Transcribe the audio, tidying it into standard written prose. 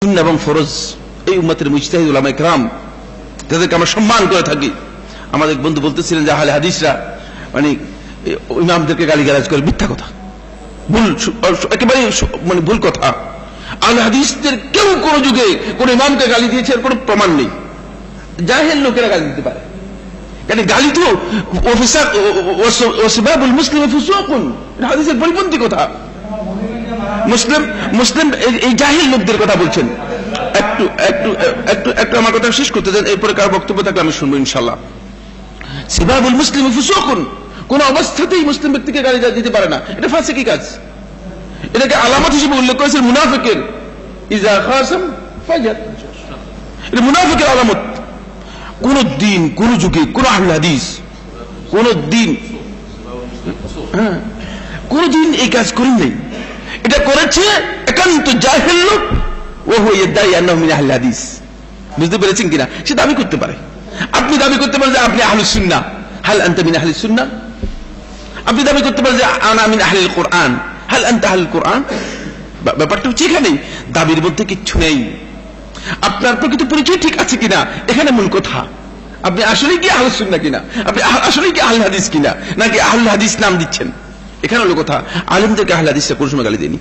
সুন্নাহ এবং ফরজ এই উম্মতের মুজতাহিদ উলামায়ে কেরাম তাদেরকে আমরা সম্মান করে থাকি। আমাদের বন্ধু বলতেছিলেন যে আহলে হাদিসরা মানে ইমামদেরকে গালিগালাজ করে, মিথ্যা কথা, ভুল, একেবারে মানে ভুল কথা। আহলে হাদিসদের কেউ কোন যুগে কোন ইমামকে গালি দিয়েছে এর কোনো প্রমাণ নেই। জাহেল লোকেরা গালি দিতে পারে, কারণ গালি তো ওয়াসবাবুল মুসলিম ফুসুকুন, এটা হাদিসের পরিপন্থী কথা। মুসলিম এই জাহিল লোকদের কথা বলছেন। একটু একটু একটু একটু আমার কথা শেষ করতে দেন, এরপরে কার বক্তব্য থাকলে আমি শুনবো ইনশাআল্লাহ। সিবাবুল মুসলিম ফুসুকুন, কোন অবস্থাতেই মুসলিম ব্যক্তিকে গালি দিতে পারে না, এটা ফাসিকি কাজ। এটাকে আলামত হিসেবে উল্লেখ করেছেন মুনাফিকের, ইজা খাসাম ফাজার, এটা মুনাফিকের আলামত। কোন দিন, কোন যুগে, কোন আহলে হাদিস কোন দিন এই কাজ করেন নাই। এটা করেছে একান্ত জাহেল লোক, ও হয়ে দায়ী আন্নাহু মিন আহলে হাদিস। বুঝতে পেরেছেন কিনা? সে দাবি করতে পারে। আপনি দাবি করতে পারেন যে আপনি আহলুস সুন্নাহ, হাল আনতা মিন আহলিস সুন্নাহ। আপনি দাবি করতে পারেন যে আনা মিন আহলিল কোরআন, হাল আনতা আহলুল কোরআন। ব্যাপারটা হচ্ছে এখানেই, দাবির মধ্যে কিচ্ছু নেই। আপনার প্রকৃত পরিচয় ঠিক আছে কিনা এখানে মূল কথা। আপনি আসলে কি আহলুস সুন্নাহ কিনা, আপনি আসলে কি আহলে হাদিস কিনা, নাকি আহলে হাদিস নাম দিচ্ছেন, এখানে হলো কথা। আলেমদেরকে আহলে হাদিসরা কোনো সময় গালি দেয়নি।